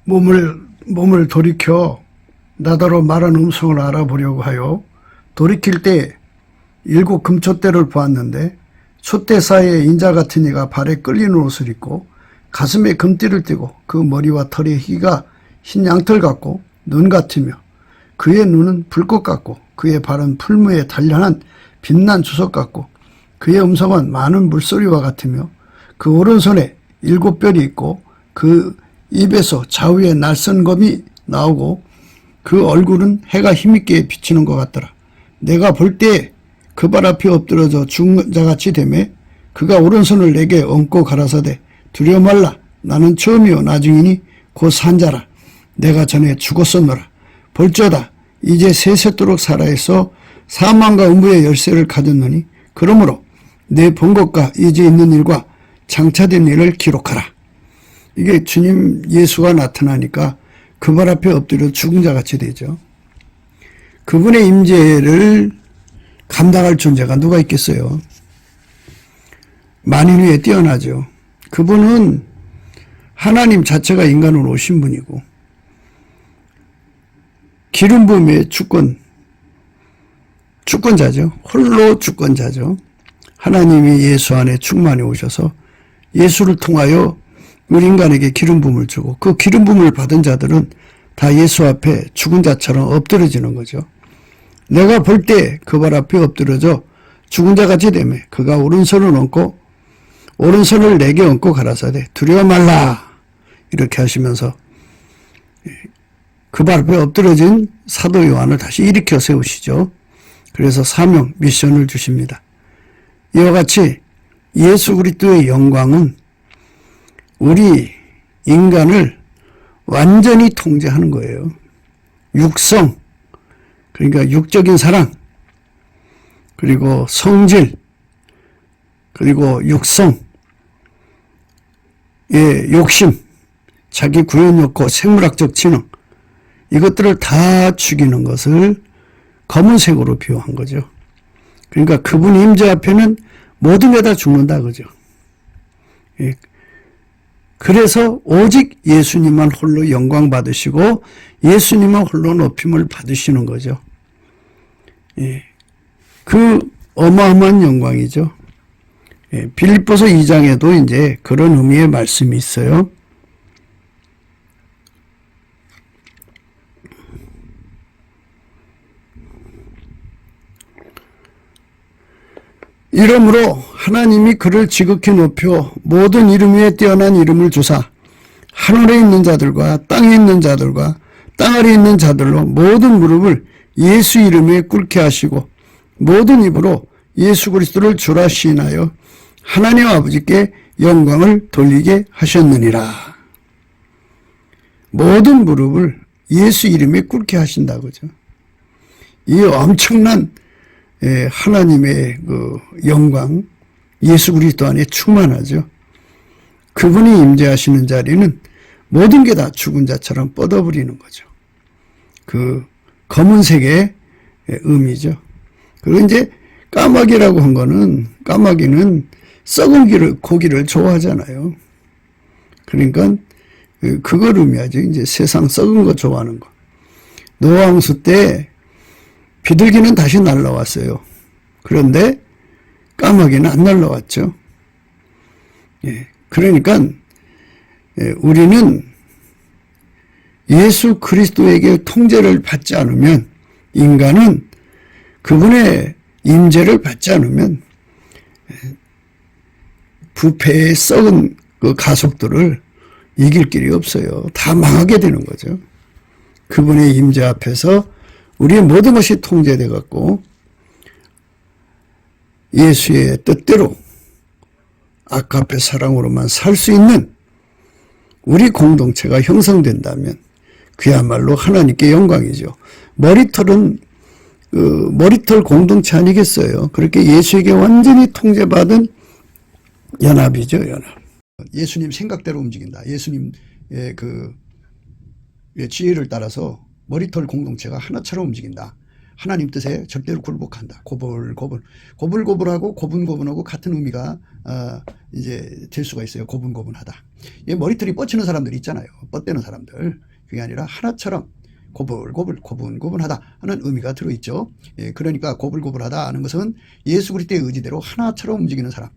몸을 돌이켜 나더러 말하는 음성을 알아보려고 하여 돌이킬 때 7 금촛대를 보았는데 촛대 사이에 인자 같은 이가 발에 끌리는 옷을 입고 가슴에 금띠를 띠고 그 머리와 털의 희가 흰 양털 같고 눈 같으며 그의 눈은 불꽃 같고 그의 발은 풀무에 단련한 빛난 주석 같고 그의 음성은 많은 물소리와 같으며 그 오른손에 7별이 있고 그 입에서 좌우에 날선 검이 나오고 그 얼굴은 해가 힘있게 비치는 것 같더라. 내가 볼 때 그 발 앞에 엎드려져 죽은 자같이 되매 그가 오른손을 내게 얹고 가라사대 두려워 말라. 나는 처음이요 나중이니 곧 산자라. 내가 전에 죽었었노라. 볼지어다 이제 세세토록 살아있어 사망과 음부의 열쇠를 가졌노니 그러므로 내 본 것과 이제 있는 일과 장차된 일을 기록하라. 이게 주님 예수가 나타나니까 그 발 앞에 엎드려 죽은 자같이 되죠. 그분의 임재를 감당할 존재가 누가 있겠어요? 만인 위에 뛰어나죠. 그분은 하나님 자체가 인간으로 오신 분이고 기름 부음의 주권자죠. 홀로 주권자죠. 하나님이 예수 안에 충만히 오셔서 예수를 통하여 우리 인간에게 기름 부음을 주고 그 기름 부음을 받은 자들은 다 예수 앞에 죽은 자처럼 엎드러지는 거죠. 내가 볼 때 그 발 앞에 엎드려져 죽은 자같이 되며 그가 오른손을 내게 얹고 가라사대 두려워 말라 이렇게 하시면서 그 발 앞에 엎드러진 사도 요한을 다시 일으켜 세우시죠. 그래서 사명, 미션을 주십니다. 이와 같이 예수 그리스도의 영광은 우리 인간을 완전히 통제하는 거예요. 육성, 그러니까 육적인 사랑, 그리고 성질, 그리고 육성, 욕심, 자기 구현 욕구, 생물학적 지능, 이것들을 다 죽이는 것을 검은색으로 비유한 거죠. 그러니까 그분 임재 앞에는 모든 게 다 죽는다 그죠. 그래서 오직 예수님만 홀로 영광 받으시고 예수님만 홀로 높임을 받으시는 거죠. 그 어마어마한 영광이죠. 빌립보서 2장에도 이제 그런 의미의 말씀이 있어요. 이러므로 하나님이 그를 지극히 높여 모든 이름 위에 뛰어난 이름을 주사 하늘에 있는 자들과 땅에 있는 자들과 땅 아래에 있는 자들로 모든 무릎을 예수 이름에 꿇게 하시고 모든 입으로 예수 그리스도를 주라 시인하여 하나님 아버지께 영광을 돌리게 하셨느니라. 모든 무릎을 예수 이름에 꿇게 하신다고죠. 이 엄청난 하나님의 그 영광, 예수 그리스도 안에 충만하죠. 그분이 임재하시는 자리는 모든 게 다 죽은 자처럼 뻗어버리는 거죠. 그 검은색의 의미죠. 그리고 이제 까마귀라고 한 거는, 까마귀는 썩은 고기를 좋아하잖아요. 그러니까 그걸 의미하죠. 이제 세상 썩은 거 좋아하는 거. 노아홍수 때 비둘기는 다시 날라왔어요. 그런데 까마귀는 안 날라왔죠. 그러니까 우리는 예수 그리스도에게 통제를 받지 않으면, 인간은 그분의 임재를 받지 않으면 부패의 썩은 그 가속들을 이길 길이 없어요. 다 망하게 되는 거죠. 그분의 임재 앞에서 우리의 모든 것이 통제돼 갖고 예수의 뜻대로 아까페 사랑으로만 살 수 있는 우리 공동체가 형성된다면 그야말로 하나님께 영광이죠. 머리털은 머리털 공동체 아니겠어요. 그렇게 예수에게 완전히 통제받은 연합이죠. 연합. 예수님 생각대로 움직인다. 예수님의 그 지혜를 따라서 머리털 공동체가 하나처럼 움직인다. 하나님 뜻에 절대로 굴복한다. 고불고불하고 고분고분하고 같은 의미가 이제 될 수가 있어요. 고분고분하다. 머리털이 뻗치는 사람들 있잖아요. 뻗대는 사람들. 그게 아니라 하나처럼 고분고분하다 하는 의미가 들어있죠. 그러니까 고불고불하다 하는 것은 예수 그리스도의 의지대로 하나처럼 움직이는 사람.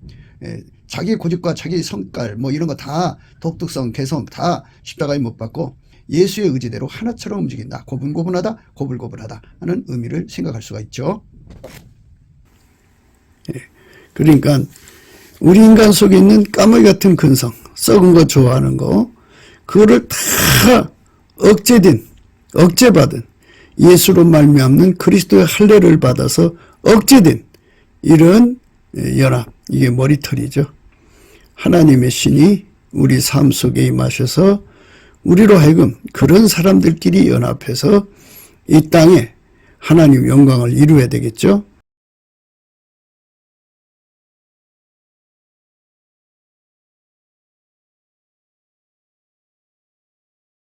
자기 고집과 자기 성깔 뭐 이런 거 다 독특성, 개성 다 십자가에 못 박고 예수의 의지대로 하나처럼 움직인다. 고분고분하다, 고불고분하다 하는 의미를 생각할 수가 있죠. 그러니까 우리 인간 속에 있는 까마귀 같은 근성, 썩은 거 좋아하는 거, 그거를 다 억제받은 예수로 말미암는 그리스도의 할례를 받아서 억제된 이런 연합, 이게 머리털이죠. 하나님의 신이 우리 삶 속에 임하셔서 우리로 하여금 그런 사람들끼리 연합해서 이 땅에 하나님 영광을 이루어야 되겠죠.